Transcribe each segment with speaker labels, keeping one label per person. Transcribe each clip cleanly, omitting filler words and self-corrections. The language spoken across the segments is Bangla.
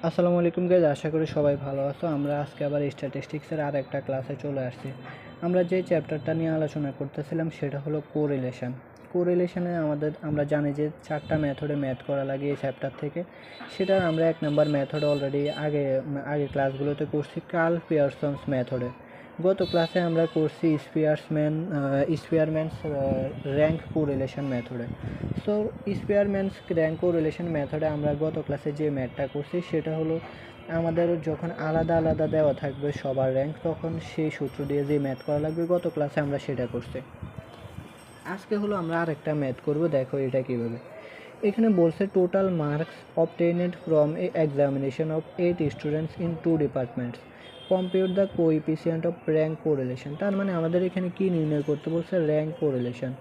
Speaker 1: আসসালামু আলাইকুম গাইজ, আশা করি সবাই ভালো আছো। আমরা আজকে আবার স্ট্যাটিস্টিক্সের আর একটা ক্লাসে চলে আসছি। আমরা যে চ্যাপ্টারটা নিয়ে আলোচনা করতেছিলাম সেটা হলো কোরিলেশন। কোরিলেশনে আমরা জানি যে 4টা মেথডে ম্যাথ করা লাগে এই চ্যাপ্টার থেকে। সেটা আমরা 1 নম্বর মেথড অলরেডি আগে ক্লাসগুলোতে করছি, কার্ল পিয়ারসন্স মেথডে। গত ক্লাসে আমরা করছি স্পিয়ারম্যানস র্যাঙ্ক কোরিলেশন মেথডে। সো স্পিয়ারম্যানস র্যাঙ্ক কোরিলেশন মেথডে আমরা গত ক্লাসে যে ম্যাথটা করছি সেটা হলো, আমাদের যখন আলাদা আলাদা দেওয়া থাকবে সবার র্যাঙ্ক, তখন সেই সূত্র দিয়ে যে ম্যাথ করা লাগবে, গত ক্লাসে আমরা সেটা করছি। আজকে হলো আমরা আরেকটা ম্যাথ করব। দেখো এটা কীভাবে। এখানে বলছে total marks obtained from a examination of 8 students in 2 departments, compute the coefficient of rank correlation. তার মানে আমাদের এখানে কি নির্ণয় করতে বলছে? র্যাঙ্ক কোরিলেশন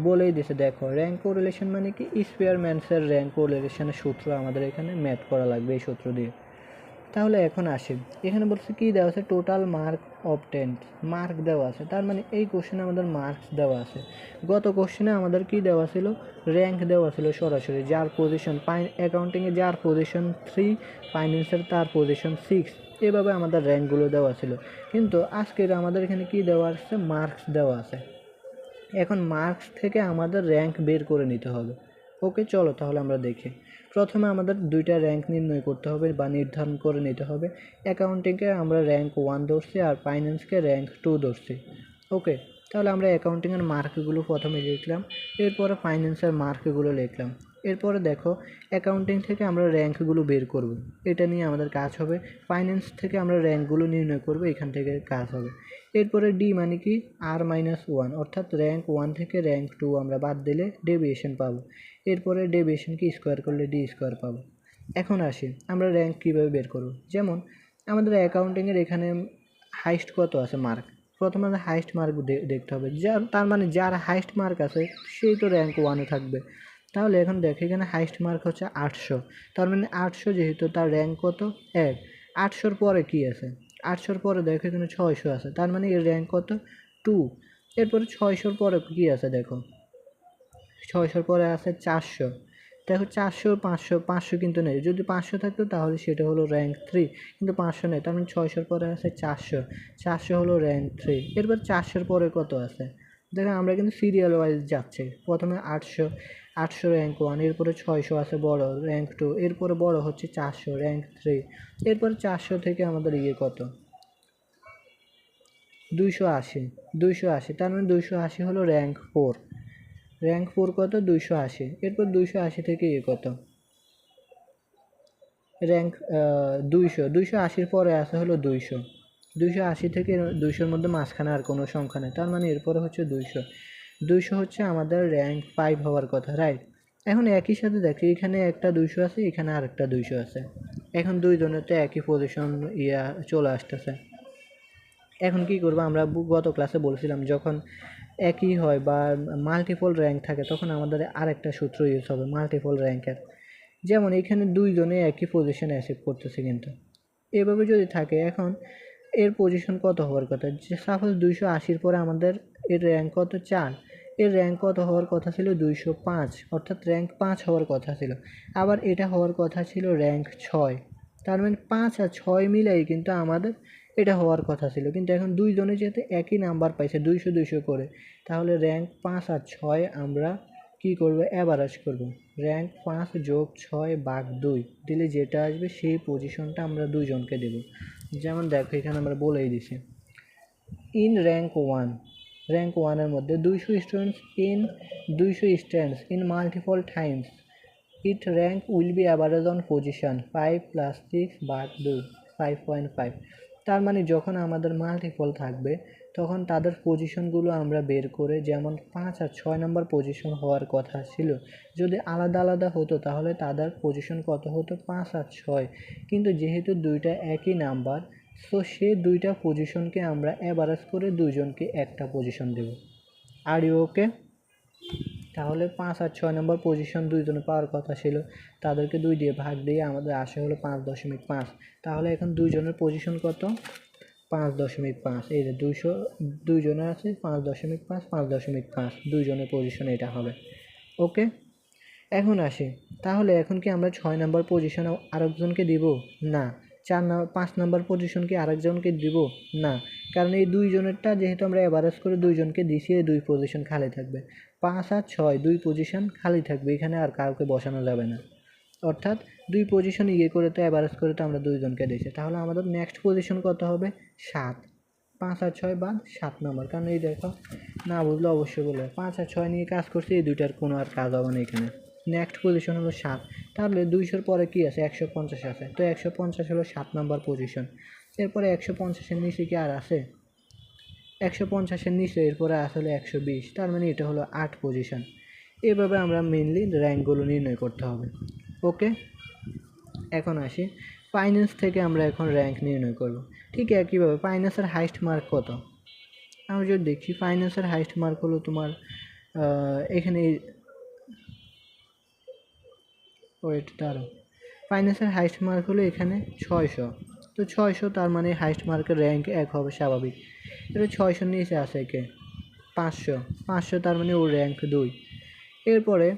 Speaker 1: বলেই দিছে। দেখো র্যাঙ্ক কোরিলেশন মানে কি, স্পিয়ারম্যানসের র্যাঙ্ক কোরিলেশনের সূত্র আমাদের এখানে ম্যাথ করা লাগবে এই সূত্র দিয়ে। তাহলে এখন আসি, এখানে বলছে কি দেওয়া আছে? টোটাল মার্ক অবটেন্ড, মার্ক দেওয়া আছে। তার মানে এই কোশ্চেনে আমাদের মার্কস দেওয়া আছে। গত কোশ্চেনে আমাদের কি দেওয়া ছিল? র্যাঙ্ক দেওয়া ছিল সরাসরি, যার পজিশন অ্যাকাউন্টিংয়ে যার পজিশন 3, ফাইন্যান্সের তার পজিশন 6, এভাবে আমাদের র্যাঙ্কগুলো দেওয়া ছিল। কিন্তু আজকের আমাদের এখানে কি দেওয়া আছে? মার্কস দেওয়া আছে। এখন মার্কস থেকে আমাদের র্যাঙ্ক বের করে নিতে হবে। ওকে, চলো তাহলে আমরা দেখি। প্রথমে আমাদের দুইটা র্যাঙ্ক নির্ণয় করতে হবে বা নির্ধারণ করে নিতে হবে। অ্যাকাউন্টিংকে আমরা র্যাঙ্ক 1 ধরছি আর ফাইন্যান্সকে র্যাঙ্ক 2 ধরছি। ওকে, তাহলে আমরা অ্যাকাউন্টিংয়ের মার্কগুলো প্রথমে লিখলাম, এরপরে ফাইন্যান্সের মার্কগুলো লিখলাম। এরপরে দেখো, অ্যাকাউন্টিং থেকে আমরা র্যাঙ্কগুলো বের করব, এটা নিয়ে আমাদের কাজ হবে। ফাইন্যান্স থেকে আমরা র্যাঙ্কগুলো নির্ণয় করব, এখান থেকে কাজ হবে। এরপরে ডি মানে কি? R-1, অর্থাৎ র্যাঙ্ক 1 থেকে র্যাঙ্ক 2 আমরা বাদ দিলে ডেভিয়েশন পাবো। এরপরে ডেভিয়েশনকে স্কোয়ার করলে ডি স্কোয়ার পাবো। এখন আসি, আমরা র্যাঙ্ক কীভাবে বের করব। যেমন আমাদের অ্যাকাউন্টিংয়ের এখানে হাইস্ট কত আছে মার্ক, প্রথমে আমাদের হাইস্ট মার্ক দেখতে হবে। তার মানে যার হাইস্ট মার্ক আছে সেই তো র্যাঙ্ক 1-এ থাকবে। তাহলে এখন দেখো, এখানে হাইস্ট মার্ক হচ্ছে 800। তার মানে 800 যেহেতু, তার র্যাঙ্ক কত? 1। 800-র পরে কি আছে? 800-র পরে দেখো এখানে 600 আছে, তার মানে এর র্যাঙ্ক কত? 2। এরপরে 600-র পরে কি আছে দেখো, 600-র পরে আছে 400। দেখো 400, 500, 500 কিন্তু নেই। যদি 500 থাকতো তাহলে সেটা হলো র্যাঙ্ক 3, কিন্তু 500 নেই, তার মানে 600-র পরে আছে 400, 400 হলো র্যাঙ্ক 3। এরপর 400-র পরে কত আছে? দেখো আমরা কিন্তু সিরিয়াল ওয়াইজ যাচ্ছে। প্রথমে 800, 800 র্যাঙ্ক 1, এরপরে 600 আছে বড়, র্যাঙ্ক 2, এরপরে বড় হচ্ছে 400, র্যাঙ্ক 3। এরপর 400 থেকে আমাদের কত? 280, 280, তার মানে 280 হলো র্যাঙ্ক 4। র্যাঙ্ক 4 কত? 280। এরপর 280 থেকে কত? র্যাঙ্ক 200, 280-র পরে আছে হলো 200। 280 থেকে 200-র মধ্যে মাঝখানে আর কোনো সংখ্যা নেই, তার মানে এরপরে হচ্ছে 200। 200 হচ্ছে আমাদের র্যাঙ্ক 5 হওয়ার কথা, রাইট? এখন একই সাথে দেখি, এখানে একটা 200 আছে, এখানে আরেকটা 200 আছে। এখন দুইজনের তো একই পজিশন চলে আসতেছে। এখন কি করবো? আমরা গত ক্লাসে বলছিলাম, যখন একই হয় বা মাল্টিপল র্যাঙ্ক থাকে তখন আমাদের আরেকটা সূত্র ইউজ হবে মাল্টিপল র্যাঙ্কের। যেমন এখানে দুইজনে একই পজিশনে অ্যাচিভ করতেছে, কিন্তু এভাবে যদি থাকে, এখন এর পজিশন কত হওয়ার কথা? যে সাপোজ 280-র পরে আমাদের এর র্যাঙ্ক কত? 4। এর র্যাঙ্ক কত হওয়ার কথা ছিল? 205, অর্থাৎ র্যাঙ্ক 5 হওয়ার কথা ছিল। আবার এটা হওয়ার কথা ছিল র্যাঙ্ক 6। তার মানে 5 আর 6 মিলাই কিন্তু আমাদের এটা হওয়ার কথা ছিল। কিন্তু এখন দুইজনে যেহেতু একই নাম্বার পাইছে 200 200 করে, তাহলে র্যাঙ্ক 5 আর 6 আমরা কি করব? অ্যাভারেজ করব। র্যাঙ্ক 5 যোগ 6 ভাগ 2 দিলে যেটা আসবে সেই পজিশনটা আমরা দুইজনকে দেব। যেমন দেখো এখানে আমরা বলেই দিছি, ইন র্যাঙ্ক 1, র্যাঙ্ক 1-এর মধ্যে 200 students in 200 stands in multiple Times, it rank will be average on position 5 + 6 ভাগ 2, 5.5। তার মানে যখন আমাদের মাল্টিপল থাকবে তখন তাদের পজিশনগুলো আমরা বের করে, যেমন 5 আর 6 নম্বর পজিশন হওয়ার কথা ছিল, যদি আলাদা আলাদা হতো তাহলে তাদের পজিশন কত হতো? 5 আর 6। কিন্তু যেহেতু দুইটা একই নাম্বার, সো সে দুইটা পজিশনকে আমরা অ্যাভারেজ করে দুইজনকে একটা position Dev. Are you okay? তাহলে 5 আর 6 নম্বর পজিশন দুইজনে পাওয়ার কথা ছিল, তাদেরকে 2 দিয়ে ভাগ দিয়ে আমাদের আসে হলো 5.5। তাহলে এখন দুইজনের পজিশন কত? 5.5। এই যে 200 দুইজনের আছে 5.5, 5.5, দুইজনের পজিশন এটা হবে। ওকে, এখন আসি, তাহলে এখন কি আমরা 6 নাম্বার পজিশন আরেকজনকে দিব? না। 5 নাম্বার পজিশন কি আরেকজনকে দিব? না, কারণ এই দুইজনেরটা যেহেতু আমরা অ্যাভারেজ করে দুইজনকে দিছি, এই 2 পজিশন খালি থাকবে। 5 আর 6 2 পজিশন খালি থাকবে, এখানে আর কাউকে বসানো যাবে না। অর্থাৎ 2 পজিশন করে তো অ্যাভারেজ করে তো আমরা দুইজনকে দিয়েছি। তাহলে আমাদের নেক্সট পজিশন কত হবে? 7। 5 আর 6 বাদ 7 নাম্বার। কারণ এই দেখো, না বুঝলে অবশ্যই বলবে। 5 আর 6 নিয়ে কাজ করছি, এই দুইটার কোনো আর কাজ হবে না এখানে। নেক্সট পজিশন হলো 7। তাহলে 200-র পরে কি আছে? 150 আছে। তো 150 হলো 7 নাম্বার পজিশন। এরপরে 150-এর নিচে কি আর আছে? 150-এর নিচে এরপরে আসলে 120। তার মানে এটা হলো 8 পজিশন। এভাবে আমরা মেনলি র্যাঙ্কগুলো নির্ণয় করতে হবে। ওকে, এখন আসি ফাইন্যান্স থেকে আমরা এখন র্যাঙ্ক নির্ণয় করব। ঠিক একইভাবে ফাইন্যান্সের হাইস্ট মার্ক কত? আমরা যদি দেখি ফাইন্যান্সের হাইস্ট মার্ক হলো তোমার এখানে ওয়েটটারও ফাইন্যান্সের হাইস্ট মার্ক হলো এখানে 600। তো 600, তার মানে হাইস্ট মার্কের র্যাঙ্ক 1 হবে স্বাভাবিক। এটা 600 নিচে আছে কে? 500। 500, তার মানে ওর র্যাঙ্ক 2। এরপরে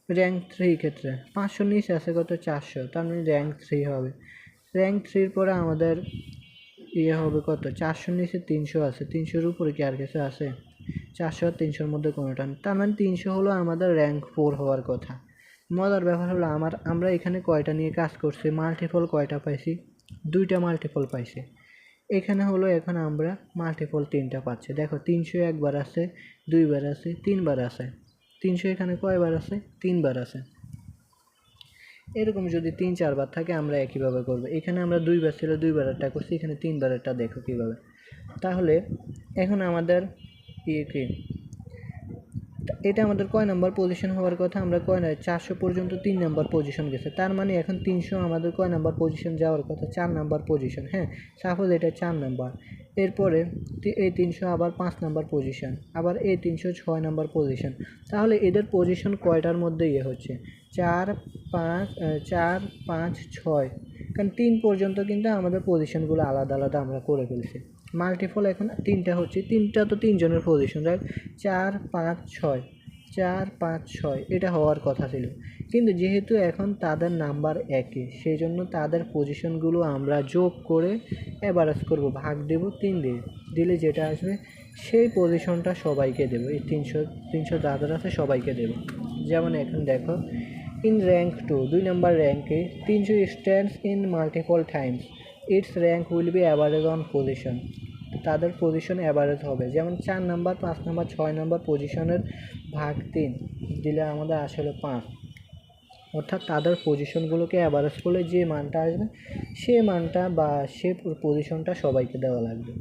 Speaker 1: র্যাঙ্ক 3 ক্ষেত্রে 500 নিচে আছে কত? 400, তার মানে র্যাঙ্ক 3 হবে। র্যাঙ্ক 3-র পরে আমাদের হবে কত? 400 নিচে 300 আছে। 300-র উপরে কি আর কিছু আছে? 400 আর 300-র মধ্যে কোনোটা নেই। তার মানে 300 হলো আমাদের র্যাঙ্ক 4 হওয়ার কথা। মজার ব্যাপার হলো আমরা এখানে কয়টা নিয়ে কাজ করছি? মাল্টিপল কয়টা পাইছি? 2টা মাল্টিপল পাইছি। এখানে হলো এখন আমরা মাল্টিপল 3টা পাচ্ছি। দেখো 300 একবার আছে, 2বার আছে, 3বার আছে। 300 এখানে কয়বার আছে? 3বার আছে। এরকম যদি 3-4 বার থাকে আমরা একইভাবে করব। এখানে আমরা 2বার ছিল, 2বারেরটা করছি, এখানে 3বারেরটা দেখো কীভাবে। তাহলে এখন আমাদের কি এটা আমাদের কয় নাম্বার পজিশন হওয়ার কথা? আমরা 400 পর্যন্ত 3 নাম্বার পজিশন গেছে। তার মানে এখন 300 আমাদের কয় নাম্বার পজিশন যাওয়ার কথা? 4 নাম্বার পজিশন। হ্যাঁ, সাপোজ এটা 4 নাম্বার। এরপরে এই 300 আবার 5 নাম্বার পজিশন, আবার এই 300 6 নাম্বার পজিশন। তাহলে এদের পজিশন কয়টার মধ্যে হচ্ছে? 4 5 6। কারণ 3 পর্যন্ত কিন্তু আমাদের পজিশনগুলো আলাদা আলাদা আমরা করে ফেলছি। মাল্টিপল এখন 3টা হচ্ছে, 3টা তো 3 জনের পজিশন, রাইট? 4 5 6, 4 5 6 এটা হওয়ার কথা ছিল। কিন্তু যেহেতু এখন তাদের নাম্বার একই, সেই জন্য তাদের পজিশনগুলো আমরা যোগ করে অ্যাভারেজ করব, ভাগ দেব 3 দিয়ে। দিলে যেটা আসবে সেই পজিশনটা সবাইকে দেবো। এই 300 যাদের আছে সবাইকে দেবো। যেমন এখন দেখো, ইন র্যাঙ্ক 2, 2 নাম্বার র্যাঙ্কে 300 stands in multiple times, its rank will be average on position. তাদের পজিশন অ্যাভারেজ হবে। যেমন 4 নাম্বার 5 নাম্বার 6 নাম্বার পজিশনের ভাগ 3 দিলে আমাদের আসলে 5। অর্থাৎ তাদের পজিশনগুলোকে অ্যাভারেজ করলে যে মানটা আসবে সে মানটা বা সে পজিশনটা সবাইকে দেওয়া লাগবে।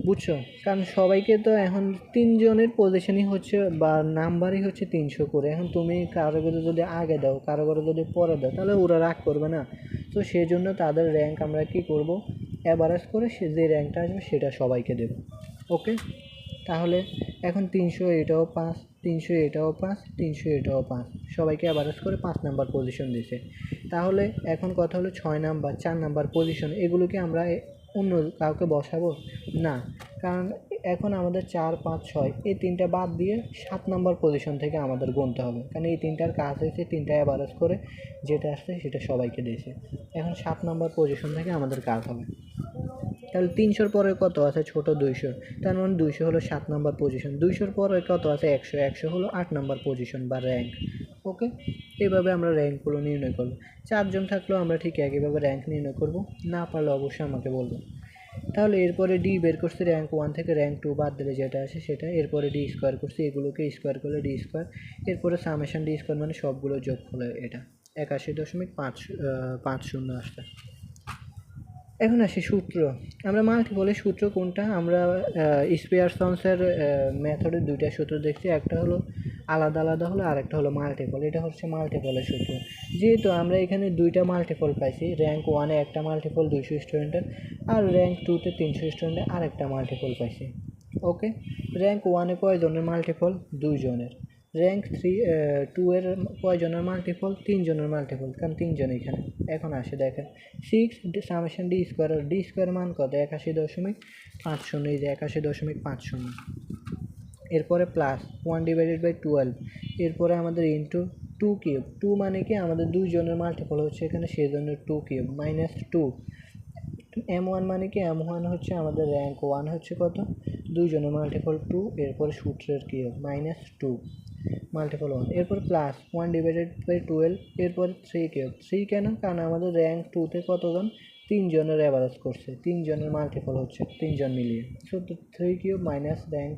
Speaker 1: বুঝছো? কারণ সবাইকে তো এখন 3 জনের পজিশনই হচ্ছে বা নাম্বারই হচ্ছে 300 করে। এখন তুমি কারো করে যদি আগে দাও, কারো করে যদি পরে দাও, তাহলে ওরা রাগ করবে না? তো সেই জন্য তাদের র্যাঙ্ক আমরা কি করব? অ্যাভারেজ করে সে যে র্যাঙ্কটা আসবে সেটা সবাইকে দেব। ওকে, তাহলে এখন 300 এটাও 5, 300 এটাও 5, 300 এটাও 5, সবাইকে অ্যাভারেজ করে 5 নাম্বার পজিশন দিয়েছে। তাহলে এখন কথা হলো 6 নাম্বার 4 নাম্বার পজিশন, এগুলোকে আমরা অন্য কাউকে বসাবো না, কারণ এখন আমাদের 4 5 6 এই 3টা বাদ দিয়ে 7 নাম্বার পজিশন থেকে আমাদের গুনতে হবে। কারণ এই 3টার কাজ হয়েছে 3টা অ্যাভারেজ করে যেটা আসছে সেটা সবাইকে দিয়েছে। এখন 7 নাম্বার পজিশন থেকে আমাদের কাজ হবে। তাহলে 300-র পরে কত আছে? ছোট 200। তার মানে 200 হলো 7 নাম্বার পজিশন। 200-র পরে কত আছে? 100। 100 হলো 8 নাম্বার পজিশন বা র্যাঙ্ক। ওকে, এভাবে আমরা র্যাঙ্কগুলো নির্ণয় করব। 4 জন থাকলেও আমরা ঠিক একইভাবে র্যাঙ্ক নির্ণয় করব। না পারলে অবশ্যই আমাকে বলবো। তাহলে এরপরে ডি বের করছি, র্যাঙ্ক 1 থেকে র্যাঙ্ক 2 বাদ দিলে যেটা আসে সেটা। এরপরে ডি স্কোয়ার করছি, এগুলোকে স্কোয়ার করলে ডি স্কোয়ার। এরপরে সামেশন ডি স্কোয়ার মানে সবগুলো যোগ হলে এটা 81.50 আসছে। এখন আসি সূত্র। আমরা মাল্টিপলের সূত্র কোনটা? আমরা স্পিয়ারসন্সের মেথডের 2টা সূত্র দেখছি। একটা হলো আলাদা আলাদা হলো, আর একটা হলো মাল্টিপল। এটা হচ্ছে মাল্টিপলের সূত্র। যেহেতু আমরা এখানে 2টা মাল্টিপল পাইছি, র্যাঙ্ক 1-এ একটা মাল্টিপল 200 স্টুডেন্টের, আর র্যাঙ্ক 2-তে 300 স্টুডেন্টের আর একটা মাল্টিপল পাইছি। ওকে, র্যাঙ্ক 1-এ কয়জনের মাল্টিপল? 2 জনের। র্যাঙ্ক 2-এর কয়জনের মাল্টিপল? 3 জনের মাল্টিপল, কারণ 3 জন এখানে। এখন আসে দেখেন 6 summation D square, D square মান কত? 81.50। এই যে 81.50। এরপরে প্লাস 1/12, এরপরে আমাদের ইন্টু 2 কিউব। 2 মানে কি আমাদের দুইজনের মাল্টিপল হচ্ছে এখানে, সেই জন্য 2 কিউব মাইনাস 2। M1 মানে কি M1 হচ্ছে আমাদের র্যাঙ্ক 1 হচ্ছে কত, দুইজনের মাল্টিপল 2, এরপরে সূত্রের কিউব মাইনাস 2 মাল্টিপল 1, এরপর প্লাস 1/12, এরপর 3 কিউব। 3 কেন, কারণ আমাদের র্যাঙ্ক 2তে কতজন, তিনজনের অ্যাভারেজ করছে, তিনজনের মাল্টিপল হচ্ছে তিনজন মিলিয়ে। সো 3 কিউব মাইনাস র্যাঙ্ক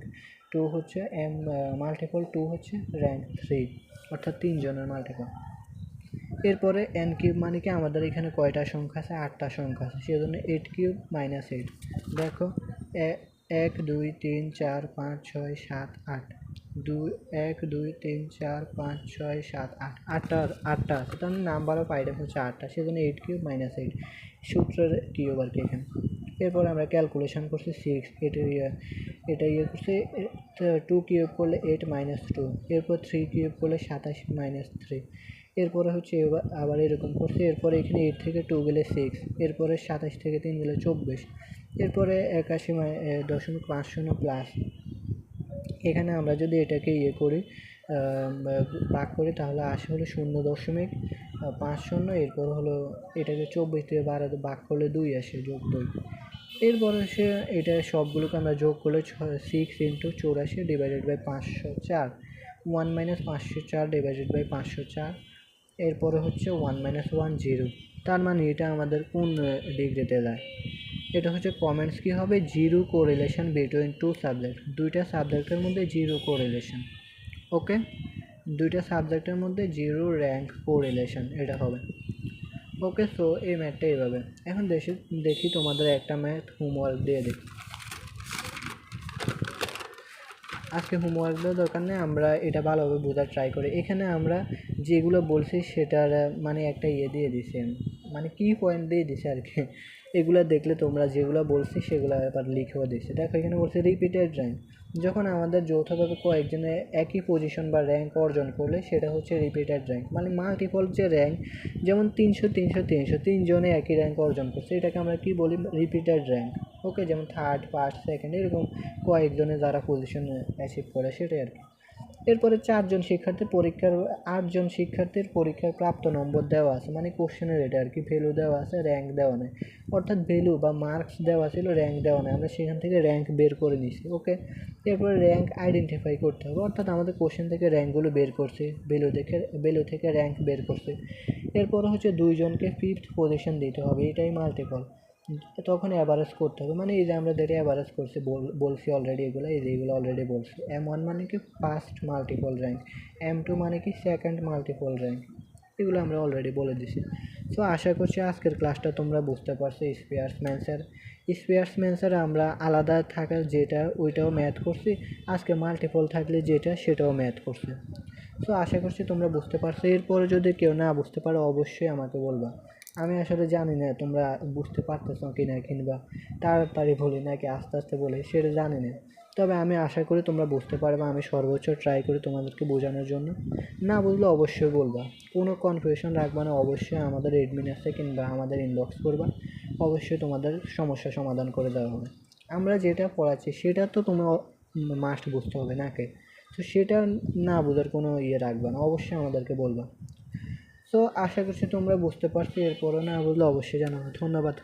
Speaker 1: 2 হচ্ছে মাল্টিপল 2 হচ্ছে র্যাঙ্ক 3, অর্থাৎ তিনজনের মাল্টিপল। এরপরে n কিউব মানে কি আমাদের এখানে কয়টা সংখ্যা আছে, 8টা সংখ্যা আছে, সেজন্য 8 কিউব মাইনাস 8। দেখো 1 2 3 4 5 6 7 8, 1 2 3 4 5 6 7 8, আটটা আছে, তার নাম্বার অফ আইটেম হচ্ছে 8টা, সেজন্য 8 কিউব মাইনাস 8 সূত্রের কিউব আর কি এখানে। এরপর আমরা ক্যালকুলেশন করছি 6, এটা করছি 2 কিউব করলে 8 মাইনাস 2, এরপর 3 কিউব করলে 27 মাইনাস 3, এরপরে হচ্ছে আবার এরকম করছে। এরপরে এখানে 8 থেকে 2 গেলে 6, এরপরে 27 থেকে 3 গেলে 24, এরপরে 81.50 প্লাস। এখানে আমরা যদি এটাকে করি, ভাগ করি, তাহলে আসে হলো 0.50, এরপর হলো এটাকে 24 থেকে 12 ভাগ করলে 2 আসে, যোগ 2। এরপরে সে এটা সবগুলোকে আমরা যোগ করলে 6 into 84 divided by 504, 1 minus 504 divided by 504, এরপরে হচ্ছে 1 মাইনাস 1 0। তার মানে এটা আমাদের কোন ডিগ্রিতে যায়, এটা হচ্ছে কমেন্টস কি হবে, zero correlation between two subject, দুইটা সাবজেক্টের মধ্যে জিরো কোরিলেশন। ওকে, দুইটা সাবজেক্টের মধ্যে জিরো র্যাঙ্ক কোরিলেশন এটা হবে। ওকে, সো এই ম্যাথটা এইভাবে। এখন দেখি তোমাদের একটা ম্যাথ হোমওয়ার্ক দিয়ে দিই। আজকে হোমওয়ার্ক দেওয়ার দরকার নেই, আমরা এটা ভালোভাবে বোঝার ট্রাই করি। এখানে আমরা যেগুলো বলছি সেটার মানে একটা দিয়ে দিছি, মানে কি পয়েন্ট দিয়ে দিছি আর কি। এগুলো দেখলে তোমরা যেগুলো বলছি সেগুলো আবার লিখেও দিচ্ছে। দেখো এখানে বলছে রিপিটেড র্যাঙ্ক, যখন আমাদের যৌথভাবে কয়েকজনে একই পজিশন বা র্যাঙ্ক অর্জন করলে সেটা হচ্ছে রিপিটেড র্যাঙ্ক। মানে মাল্টিপল যে র্যাঙ্ক, যেমন 300 300 300 তিনজনে একই র্যাঙ্ক অর্জন করছে, এটাকে আমরা কি বলি, রিপিটেড র্যাঙ্ক। ওকে, যেমন থার্ড ফার্স্ট সেকেন্ড এরকম কয়েকজনে যারা পজিশন অ্যাচিভ করে সেটাই আর কি। এরপরে 8জন শিক্ষার্থীর পরীক্ষার প্রাপ্ত নম্বর দেওয়া আছে, মানে কোশ্চেনের এটা আর কি, ভ্যালু দেওয়া আছে, র্যাঙ্ক দেওয়া নেই, অর্থাৎ ভ্যালু বা মার্কস দেওয়া ছিল, র্যাঙ্ক দেওয়া নেই, আমরা সেখান থেকে র্যাঙ্ক বের করে নিছি। ওকে, এরপরে র্যাঙ্ক আইডেন্টিফাই করতে হবে, অর্থাৎ আমাদের কোশ্চেন থেকে র্যাঙ্কগুলো বের করছে, ভ্যালু থেকে র্যাঙ্ক বের করছে। এরপরে হচ্ছে 2জনকে 5th পজিশন দিতে হবে, এটাই মাল্টিপল, তখন অ্যাভারেজ করতে হবে। মানে এই যে আমরা যেটা অ্যাভারেজ করছি বলছি অলরেডি, এইগুলো অলরেডি বলছি। M1 মানে কি ফার্স্ট মাল্টিপল র্যাঙ্ক, M2 মানে কি সেকেন্ড মাল্টিপল র্যাঙ্ক, এগুলো আমরা অলরেডি বলে দিছি। সো আশা করছি আজকের ক্লাসটা তোমরা বুঝতে পারছো। স্পেয়ার্স ম্যানসার আমরা আলাদা থাকার যেটা ওইটাও ম্যাথ করছি, আজকে মাল্টিপল থাকলে যেটা সেটাও ম্যাথ করছি। সো আশা করছি তোমরা বুঝতে পারছো। এরপরে যদি কেউ না বুঝতে পারো অবশ্যই আমাকে বলবা, আমি আসলে জানি না তোমরা বুঝতে পারতেছো কি না, কিংবা তাড়াতাড়ি বলি নাকি আস্তে আস্তে বলি সেটা জানি না, তবে আমি আশা করি তোমরা বুঝতে পারবে, আমি সর্বোচ্চ ট্রাই করি তোমাদেরকে বোঝানোর জন্য। না বুঝলে অবশ্যই বলবা, কোনো কনফিউশন রাখবা না, অবশ্যই আমাদের এডমিন আছে কিংবা আমাদের ইনবক্স করবা, অবশ্যই তোমাদের সমস্যা সমাধান করে দেওয়া হবে। আমরা যেটা পড়াচ্ছি সেটা তো তোমার মাস্ট বুঝতে হবে নাকি, তো সেটা না বোঝার কোনো রাখবা না, অবশ্যই আমাদেরকে বলবা। সো আশা করছি তোমরা বুঝতে পারছো, এরপরও না বুঝলে অবশ্যই জানাবো। ধন্যবাদ।